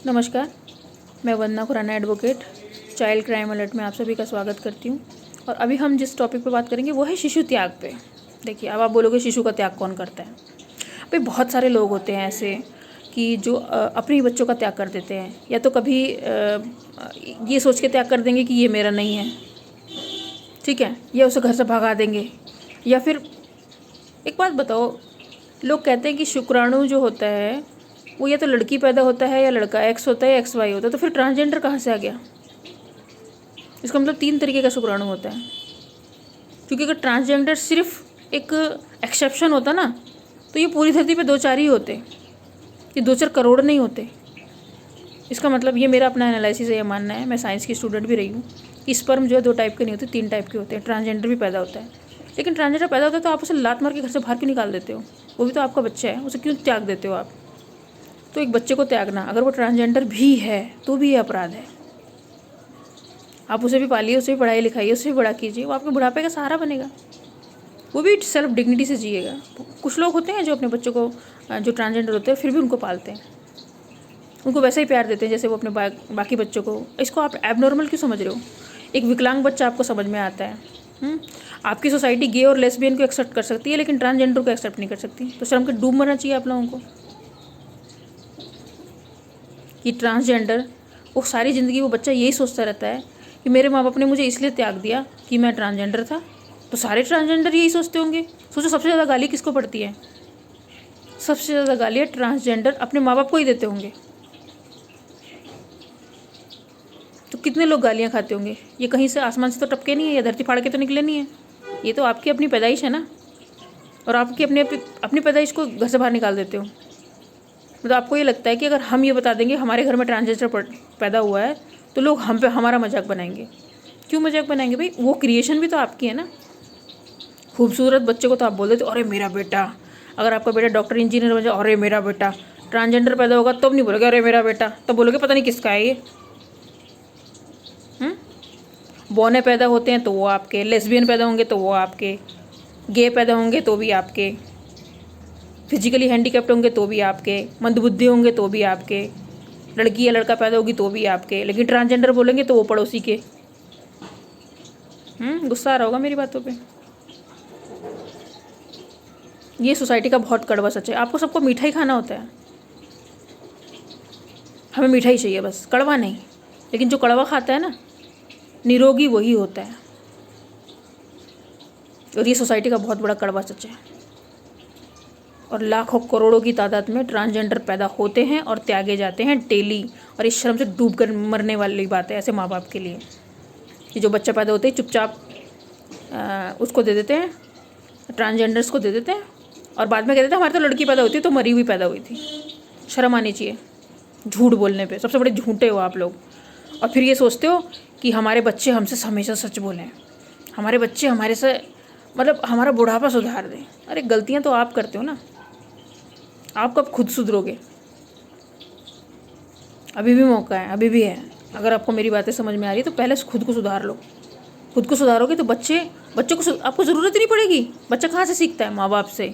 नमस्कार, मैं Vandana Khurana advocate child crime alert में आप सभी का स्वागत करती हूँ। और अभी हम जिस टॉपिक पे बात करेंगे वो है शिशु त्याग पे। देखिए, अब आप बोलोगे शिशु का त्याग कौन करता है। भाई बहुत सारे लोग होते हैं ऐसे कि जो अपने बच्चों का त्याग कर देते हैं, या तो कभी ये सोच के त्याग कर देंगे कि ये मेरा नहीं है, ठीक है, या उसे घर से भगा देंगे। या फिर एक बात बताओ, लोग कहते हैं कि शुक्राणु जो होता है वो या तो लड़की पैदा होता है या लड़का, एक्स होता है या एक्स वाई होता है, तो फिर ट्रांसजेंडर कहाँ से आ गया। इसका मतलब 3 तरीके का शुक्राणु होता है। क्योंकि अगर ट्रांसजेंडर सिर्फ एक एक्सेप्शन होता ना, तो ये पूरी धरती पे 2-4 ही होते, ये 2-4 करोड़ नहीं होते। इसका मतलब ये मेरा अपना एनालिसिस है, ये मानना है, मैं साइंस की स्टूडेंट भी रही हूँ, कि स्पर्म जो है 2 टाइप के नहीं होते, 3 टाइप के होते हैं। ट्रांसजेंडर भी पैदा होता है, लेकिन ट्रांसजेंडर पैदा होता है तो आप उसे लात मार के घर से बाहर क्यों निकाल देते हो। वो भी तो आपका बच्चा है, उसे क्यों त्याग देते हो आप। तो एक बच्चे को त्यागना, अगर वो ट्रांसजेंडर भी है तो भी ये अपराध है। आप उसे भी पालिए, उसे भी पढ़ाई लिखाइए, उसे भी बड़ा कीजिए, वो आपके बुढ़ापे का सहारा बनेगा, वो भी सेल्फ डिग्निटी से जिएगा। कुछ लोग होते हैं जो अपने बच्चों को, जो ट्रांसजेंडर होते हैं, फिर भी उनको पालते हैं, उनको वैसा ही प्यार देते हैं जैसे वो अपने बाकी बच्चों को। इसको आप एबनॉर्मल क्यों समझ रहे हो। एक विकलांग बच्चा आपको समझ में आता है। आपकी सोसाइटी गे और लेस्बियन को एक्सेप्ट कर सकती है, लेकिन ट्रांसजेंडर को एक्सेप्ट नहीं कर सकती। तो शर्म के डूब मरना चाहिए आप लोगों को कि ट्रांसजेंडर, वो सारी ज़िंदगी वो बच्चा यही सोचता रहता है कि मेरे माँ बाप ने मुझे इसलिए त्याग दिया कि मैं ट्रांसजेंडर था। तो सारे ट्रांसजेंडर यही सोचते होंगे। सोचो, सबसे ज़्यादा गाली किसको पड़ती है। सबसे ज़्यादा गालियाँ ट्रांसजेंडर अपने माँ बाप को ही देते होंगे। तो कितने लोग गालियाँ खाते होंगे। ये कहीं से आसमान से तो टपके नहीं है, या धरती फाड़ के तो निकले नहीं है। ये तो आपकी अपनी पैदाइश है ना, और आपकी अपनी पैदाइश को घर से बाहर निकाल देते हो। मतलब आपको ये लगता है कि अगर हम ये बता देंगे हमारे घर में ट्रांसजेंडर पैदा हुआ है, तो लोग हम पे हमारा मजाक बनाएंगे। क्यों मजाक बनाएंगे भाई, वो क्रिएशन भी तो आपकी है ना। खूबसूरत बच्चे को तो आप बोल देते अरे मेरा बेटा। अगर आपका बेटा डॉक्टर इंजीनियर बन जाए, अरे मेरा बेटा। ट्रांसजेंडर पैदा होगा तब नहीं बोलोगे अरे मेरा बेटा, तब बोलोगे पता नहीं किसका है ये। बौने पैदा होते हैं तो वो आपके, लेस्बियन पैदा होंगे तो वो आपके, गे पैदा होंगे तो भी आपके, फिजिकली हैंडीकैप्ड होंगे तो भी आपके, मंदबुद्धि होंगे तो भी आपके, लड़की या लड़का पैदा होगी तो भी आपके, लेकिन ट्रांसजेंडर बोलेंगे तो वो पड़ोसी के। गुस्सा आ रहा होगा मेरी बातों पे। ये सोसाइटी का बहुत कड़वा सच है। आपको सबको मिठाई खाना होता है, हमें मिठाई चाहिए बस, कड़वा नहीं। लेकिन जो कड़वा खाता है ना, निरोगी वही होता है। और ये सोसाइटी का बहुत बड़ा कड़वा सच है। और लाखों करोड़ों की तादाद में ट्रांसजेंडर पैदा होते हैं और त्यागे जाते हैं डेली। और इस शर्म से डूब कर मरने वाली बात है ऐसे माँ बाप के लिए, कि जो बच्चा पैदा होते ही चुपचाप उसको दे देते हैं, ट्रांसजेंडर्स को दे देते हैं, और बाद में कहते हैं हमारी तो लड़की पैदा हुई थी, तो मरी हुई पैदा हुई थी। शर्म आनी चाहिए झूठ बोलने पे, सबसे बड़े झूठे हो आप लोग। और फिर ये सोचते हो कि हमारे बच्चे हमसे हमेशा सच बोलें, हमारे बच्चे हमारे से मतलब हमारा बुढ़ापा सुधार दें। अरे गलतियाँ तो आप करते हो ना, आप कब खुद सुधरोगे। अभी भी मौका है, अभी भी है। अगर आपको मेरी बातें समझ में आ रही है तो पहले खुद को सुधार लो। खुद को सुधारोगे तो बच्चों को आपको ज़रूरत ही नहीं पड़ेगी। बच्चा कहाँ से सीखता है, माँ बाप से,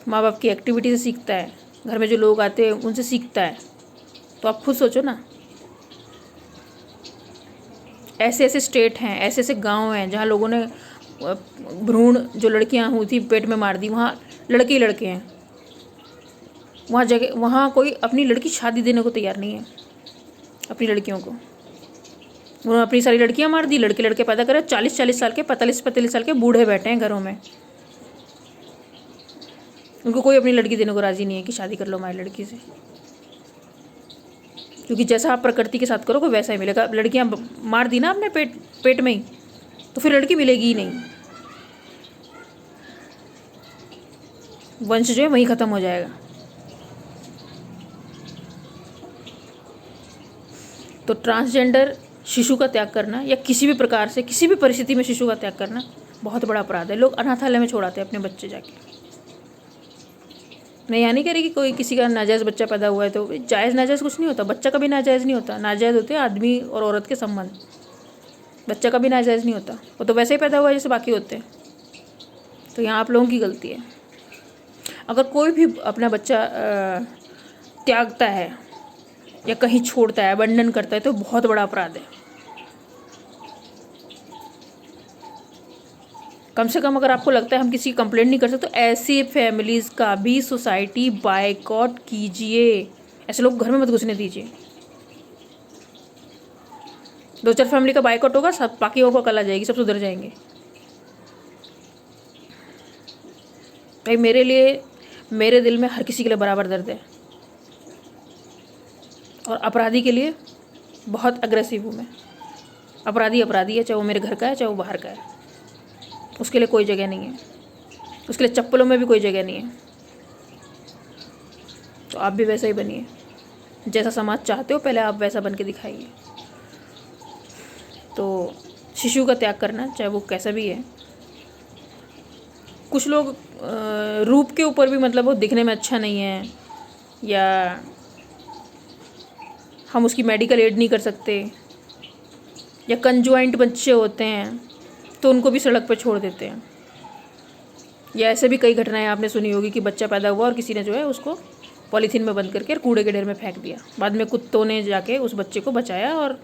माँ बाप की एक्टिविटी से सीखता है, घर में जो लोग आते हैं उनसे सीखता है। तो आप खुद सोचो ना, ऐसे ऐसे स्टेट हैं, ऐसे ऐसे गांव हैं जहाँ लोगों ने भ्रूण जो लड़कियां हुई थी पेट में मार दी, वहाँ लड़के ही लड़के हैं। वहाँ कोई अपनी लड़की शादी देने को तैयार नहीं है अपनी लड़कियों को। उन्होंने अपनी सारी लड़कियां मार दी, लड़के लड़के पैदा करे, 40-40 साल के, 45-45 साल के बूढ़े बैठे हैं घरों में। उनको कोई अपनी लड़की देने को राज़ी नहीं है कि शादी कर लो हमारी लड़की से। क्योंकि जैसा आप प्रकृति के साथ करोगे वैसा ही मिलेगा। लड़कियां मार दी ना अपने पेट में ही, तो फिर लड़की मिलेगी ही नहीं। वंश जो है वहीं ख़त्म हो जाएगा। तो ट्रांसजेंडर शिशु का त्याग करना, या किसी भी प्रकार से किसी भी परिस्थिति में शिशु का त्याग करना बहुत बड़ा अपराध है। लोग अनाथालय में छोड़ाते हैं अपने बच्चे जाके। मैं यहाँ नहीं कह रही कि कोई किसी का नाजायज़ बच्चा पैदा हुआ है तो जायज़ नाजायज़ कुछ नहीं होता। बच्चा कभी नाजायज़ नहीं होता। नाजायज़ होते हैं आदमी और औरत के संबंध। बच्चा कभी नाजायज़ नहीं होता, वो तो वैसे ही पैदा हुआ है जैसे बाकी होते हैं। तो यहाँ आप लोगों की गलती है। अगर कोई भी अपना बच्चा त्यागता है या कहीं छोड़ता है, अबंडन करता है, तो बहुत बड़ा अपराध है। कम से कम अगर आपको लगता है हम किसी की कंप्लेंट नहीं कर सकते, तो ऐसी फैमिलीज़ का भी सोसाइटी बायकॉट कीजिए। ऐसे लोग घर में मत घुसने दीजिए। 2-4 फैमिली का बायकॉट होगा, सब बाकियों को कल आ जाएगी, सब सुधर जाएंगे। भाई मेरे दिल में हर किसी के लिए बराबर दर्द है, और अपराधी के लिए बहुत अग्रेसिव हूँ मैं। अपराधी अपराधी है, चाहे वो मेरे घर का है चाहे वो बाहर का है, उसके लिए कोई जगह नहीं है, उसके लिए चप्पलों में भी कोई जगह नहीं है। तो आप भी वैसा ही बनिए, जैसा समाज चाहते हो पहले आप वैसा बन के दिखाइए। तो शिशु का त्याग करना, चाहे वो कैसा भी है। कुछ लोग रूप के ऊपर भी, मतलब वो दिखने में अच्छा नहीं है, या हम उसकी मेडिकल एड नहीं कर सकते, या कंजॉइंट बच्चे होते हैं तो उनको भी सड़क पर छोड़ देते हैं। या ऐसे भी कई घटनाएं आपने सुनी होगी कि बच्चा पैदा हुआ और किसी ने जो है उसको पॉलीथीन में बंद करके और कूड़े के ढेर में फेंक दिया। बाद में कुत्तों ने जाके उस बच्चे को बचाया और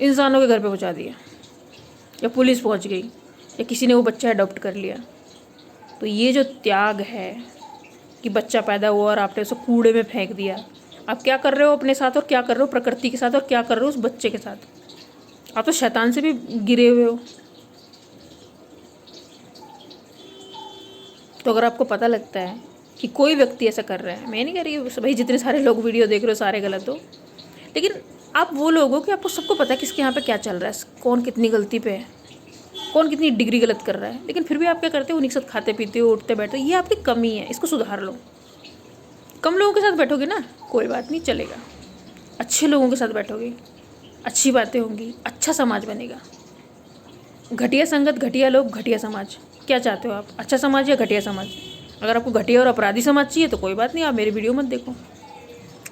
इंसानों के घर पे पहुंचा दिया, या पुलिस पहुंच गई, या किसी ने वो बच्चा अडॉप्ट कर लिया। तो ये जो त्याग है कि बच्चा पैदा हुआ और आपने उसे कूड़े में फेंक दिया, आप क्या कर रहे हो अपने साथ और क्या कर रहे हो प्रकृति के साथ और क्या कर रहे हो उस बच्चे के साथ। आप तो शैतान से भी गिरे हुए हो। तो अगर आपको पता लगता है कि कोई व्यक्ति ऐसा कर रहा है, मैं नहीं कह रही भाई जितने सारे लोग वीडियो देख रहे हो सारे गलत हो, लेकिन आप वो लोग हो कि आपको सबको पता है किसके यहाँ पे क्या चल रहा है, कौन कितनी गलती पे है, कौन कितनी डिग्री गलत कर रहा है, लेकिन फिर भी आप क्या करते हो, उन्हीं के साथ खाते पीते हो, उठते बैठते हो। ये आपकी कमी है, इसको सुधार लो। कम लोगों के साथ बैठोगे ना, कोई बात नहीं, चलेगा। अच्छे लोगों के साथ बैठोगे, अच्छी बातें होंगी, अच्छा समाज बनेगा। घटिया संगत, घटिया लोग, घटिया समाज। क्या चाहते हो आप, अच्छा समाज या घटिया समाज? अगर आपको घटिया और अपराधी समाज चाहिए तो कोई बात नहीं, आप मेरी वीडियो मत देखो,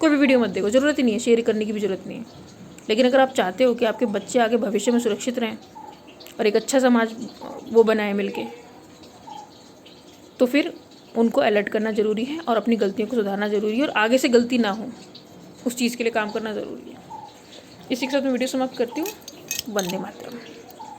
कोई भी वीडियो मत देखो, ज़रूरत ही नहीं है, शेयर करने की भी ज़रूरत नहीं है। लेकिन अगर आप चाहते हो कि आपके बच्चे आगे भविष्य में सुरक्षित रहें और एक अच्छा समाज वो बनाए मिलके, तो फिर उनको अलर्ट करना ज़रूरी है और अपनी गलतियों को सुधारना ज़रूरी है, और आगे से गलती ना हो उस चीज़ के लिए काम करना ज़रूरी है। इसी के साथ मैं वीडियो समाप्त करती हूँ। वंदे मातरम।